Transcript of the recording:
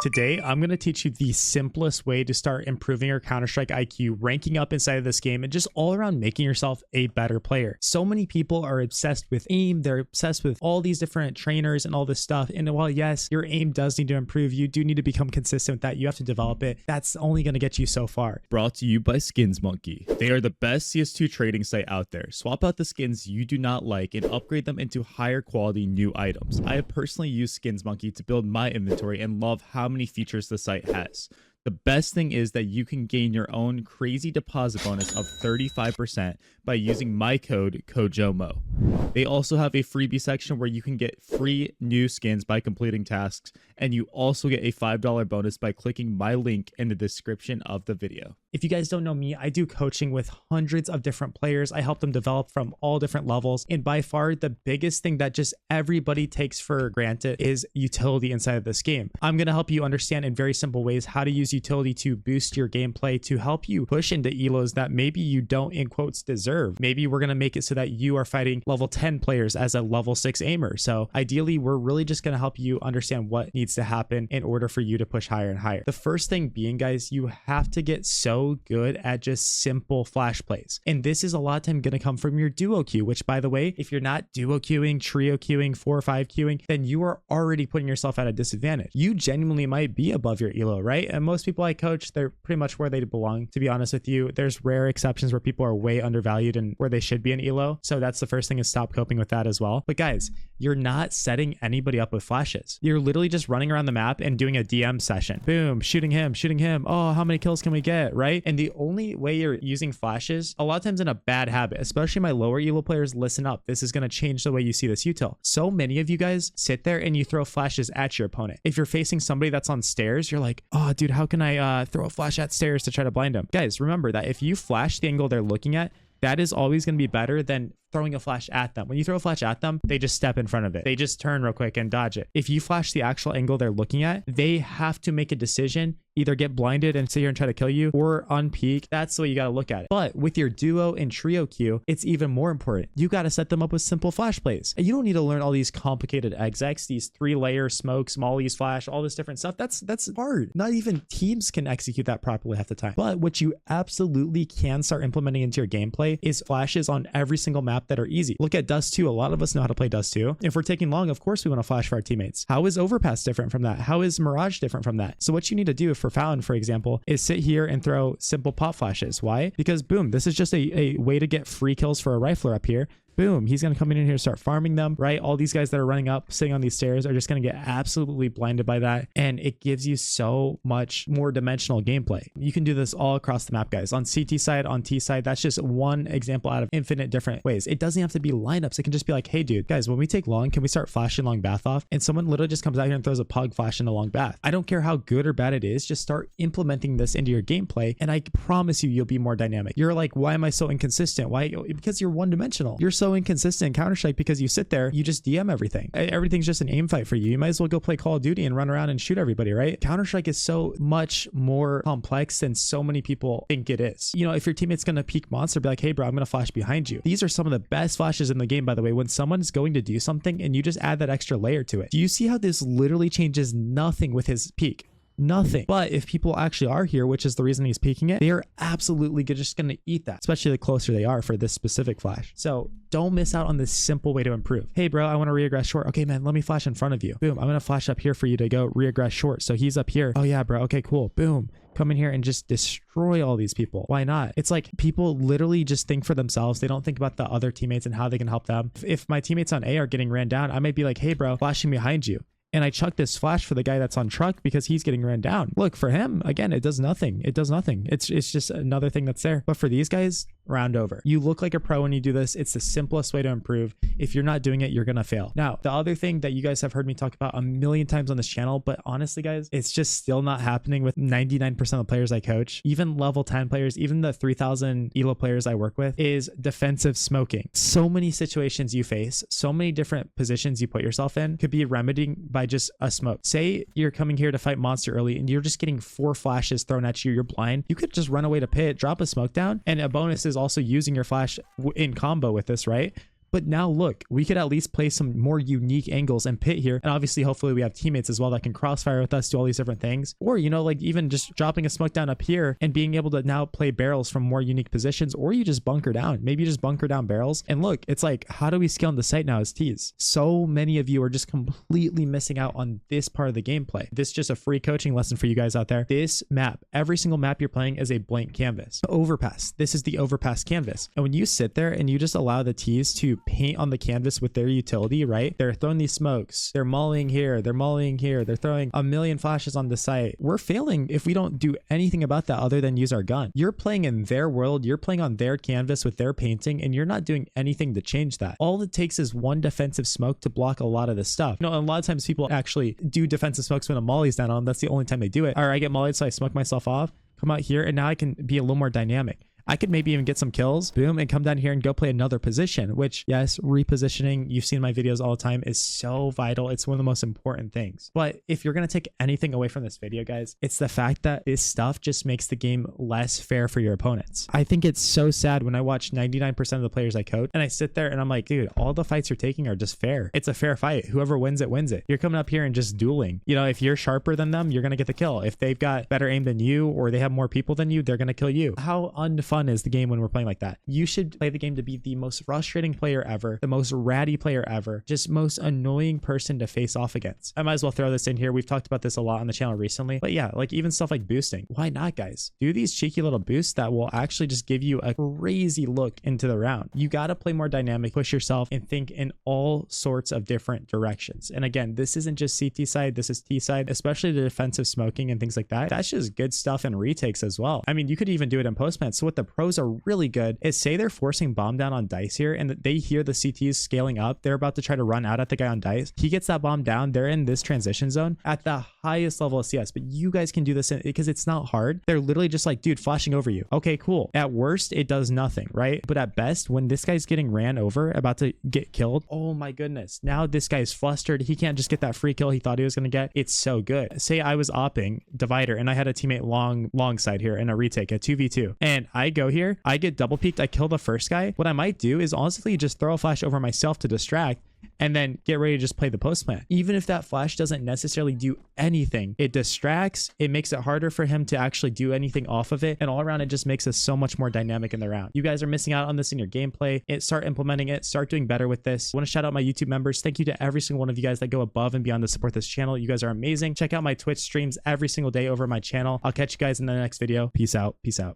Today, I'm going to teach you the simplest way to start improving your Counter-Strike IQ, ranking up inside of this game, and just all around making yourself a better player. So many people are obsessed with aim. They're obsessed with all these different trainers and all this stuff. And while yes, your aim does need to improve, you do need to become consistent with that. You have to develop it. That's only going to get you so far. Brought to you by Skins Monkey. They are the best CS2 trading site out there. Swap out the skins you do not like and upgrade them into higher quality new items. I have personally used Skins Monkey to build my inventory and love how many features the site has. The best thing is that you can gain your own crazy deposit bonus of 35% by using my code CoJoMo. They also have a freebie section where you can get free new skins by completing tasks, and you also get a $5 bonus by clicking my link in the description of the video. If you guys don't know me, I do coaching with hundreds of different players. I help them develop from all different levels. And by far, the biggest thing that just everybody takes for granted is utility inside of this game. I'm going to help you understand in very simple ways how to use utility to boost your gameplay, to help you push into elos that maybe you don't, in quotes, deserve. Maybe we're going to make it so that you are fighting level 10 players as a level 6 aimer. So ideally, we're really just going to help you understand what needs to happen in order for you to push higher and higher. The first thing being, guys, you have to get so good at just simple flash plays. And this is a lot of time going to come from your duo queue, which, by the way, if you're not duo queuing, trio queuing, 4 or 5 queuing, then you are already putting yourself at a disadvantage. You genuinely might be above your elo, right? And most people I coach, they're pretty much where they belong, to be honest with you. There's rare exceptions where people are way undervalued and where they should be in elo. So that's the first thing, is stop coping with that as well. But guys, you're not setting anybody up with flashes. You're literally just running around the map and doing a DM session. Boom, shooting him. Oh, how many kills can we get, right? And the only way you're using flashes, a lot of times in a bad habit, especially my lower elo players, listen up. This is going to change the way you see this util. So many of you guys sit there and you throw flashes at your opponent. If you're facing somebody that's on stairs, you're like, oh, dude, how can I throw a flash at stairs to try to blind them? Guys, remember that if you flash the angle they're looking at, that is always going to be better than throwing a flash at them. When you throw a flash at them, they just step in front of it. They just turn real quick and dodge it. If you flash the actual angle they're looking at, they have to make a decision, either get blinded and sit here and try to kill you, or unpeak. That's the way you got to look at it. But with your duo and trio queue, it's even more important. You got to set them up with simple flash plays. And you don't need to learn all these complicated execs, these 3-layer smokes, mollies, flash, all this different stuff. That's hard. Not even teams can execute that properly half the time. But what you absolutely can start implementing into your gameplay is flashes on every single map that are easy. Look at Dust 2. A lot of us know how to play Dust 2. If we're taking long, of course we want to flash for our teammates. How is Overpass different from that? How is Mirage different from that? So what you need to do for Fallon, for example, is sit here and throw simple pop flashes. Why? Because boom, this is just a way to get free kills for a rifler up here. Boom, he's going to come in here and start farming them, right? All these guys that are running up, sitting on these stairs are just going to get absolutely blinded by that. And it gives you so much more dimensional gameplay. You can do this all across the map, guys. On CT side, on T side, that's just one example out of infinite different ways. It doesn't have to be lineups. It can just be like, hey, dude, guys, when we take long, can we start flashing long bath off? And someone literally just comes out here and throws a pug flash in a long bath. I don't care how good or bad it is. Just start implementing this into your gameplay. And I promise you'll be more dynamic. You're like, why am I so inconsistent? Why? Because you're one dimensional. You're so inconsistent in Counter-Strike because you sit there, you just DM everything. Everything's just an aim fight for you. You might as well go play Call of Duty and run around and shoot everybody, right? Counter-Strike is so much more complex than so many people think it is. You know, if your teammate's going to peek monster, be like, hey bro, I'm going to flash behind you. These are some of the best flashes in the game, by the way, when someone's going to do something and you just add that extra layer to it. Do you see how this literally changes nothing with his peek? Nothing. But if people actually are here, which is the reason he's peeking it, they are absolutely just going to eat that, especially the closer they are for this specific flash. So don't miss out on this simple way to improve. Hey bro, I want to reaggress short. Okay man, let me flash in front of you. Boom, I'm going to flash up here for you to go reaggress short. So he's up here. Oh yeah bro, okay cool. Boom. Come in here and just destroy all these people. Why not? It's like people literally just think for themselves. They don't think about the other teammates and how they can help them. If my teammates on A are getting ran down, I might be like, hey bro, flashing behind you. And I chuck this flash for the guy that's on truck because he's getting ran down. Look, for him, again, it does nothing. It does nothing. It's just another thing that's there. But for these guys, round over. You look like a pro when you do this. It's the simplest way to improve. If you're not doing it, you're going to fail. Now, the other thing that you guys have heard me talk about a million times on this channel, but honestly, guys, it's just still not happening with 99% of the players I coach, even level 10 players, even the 3000 elo players I work with, is defensive smoking. So many situations you face, so many different positions you put yourself in could be remedied by just a smoke. Say you're coming here to fight monster early and you're just getting 4 flashes thrown at you, you're blind. You could just run away to pit, drop a smoke down, and a bonus is also using your flash in combo with this, right? But now look, we could at least play some more unique angles and pit here. And obviously, hopefully we have teammates as well that can crossfire with us, do all these different things. Or, you know, like even just dropping a smoke down up here and being able to now play barrels from more unique positions, or you just bunker down. Maybe you just bunker down barrels. And look, it's like, how do we scale on the site now as T's? So many of you are just completely missing out on this part of the gameplay. This is just a free coaching lesson for you guys out there. This map, every single map you're playing is a blank canvas. Overpass. This is the overpass canvas. And when you sit there and you just allow the T's to paint on the canvas with their utility, right? They're throwing these smokes. They're mollying here. They're mollying here. They're throwing a million flashes on the site. We're failing if we don't do anything about that other than use our gun. You're playing in their world. You're playing on their canvas with their painting, and you're not doing anything to change that. All it takes is one defensive smoke to block a lot of this stuff. You know, a lot of times people actually do defensive smokes when a molly's down on them. That's the only time they do it. Or I get mollied, so I smoke myself off, come out here, and now I can be a little more dynamic. I could maybe even get some kills, boom, and come down here and go play another position, which, yes, repositioning, you've seen my videos all the time, is so vital. It's one of the most important things. But if you're going to take anything away from this video, guys, it's the fact that this stuff just makes the game less fair for your opponents. I think it's so sad when I watch 99% of the players I coach, and I sit there and I'm like, dude, all the fights you're taking are just fair. It's a fair fight. Whoever wins it, wins it. You're coming up here and just dueling. You know, if you're sharper than them, you're going to get the kill. If they've got better aim than you, or they have more people than you, they're going to kill you. How unfun is the game when we're playing like that? You should play the game to be the most frustrating player ever, the most ratty player ever, just most annoying person to face off against. I might as well throw this in here. We've talked about this a lot on the channel recently, but yeah, like even stuff like boosting. Why not, guys? Do these cheeky little boosts that will actually just give you a crazy look into the round. You got to play more dynamic, push yourself, and think in all sorts of different directions. And again, this isn't just CT side, this is T side, especially the defensive smoking and things like that. That's just good stuff in retakes as well. I mean, you could even do it in postman. So what the pros are really good is, say they're forcing bomb down on dice here and they hear the CTs scaling up, they're about to try to run out at the guy on dice, he gets that bomb down, they're in this transition zone at the highest level of CS. But you guys can do this because it's not hard. They're literally just like, dude, flashing over you. Okay, cool. At worst, it does nothing, right? But at best, when this guy's getting ran over, about to get killed, oh my goodness, now this guy's flustered. He can't just get that free kill he thought he was going to get. It's so good. Say I was opping divider and I had a teammate long side here in a retake, a 2v2, and I go here, I get double peeked, I kill the first guy. What I might do is honestly just throw a flash over myself to distract, and then get ready to just play the post plan. Even if that flash doesn't necessarily do anything, it distracts, it makes it harder for him to actually do anything off of it, and all around it just makes us so much more dynamic in the round. You guys are missing out on this in your gameplay. Start implementing it, start doing better with this. I want to shout out my YouTube members. Thank you to every single one of you guys that go above and beyond to support this channel. You guys are amazing. Check out my Twitch streams every single day over my channel. I'll catch you guys in the next video. Peace out. Peace out.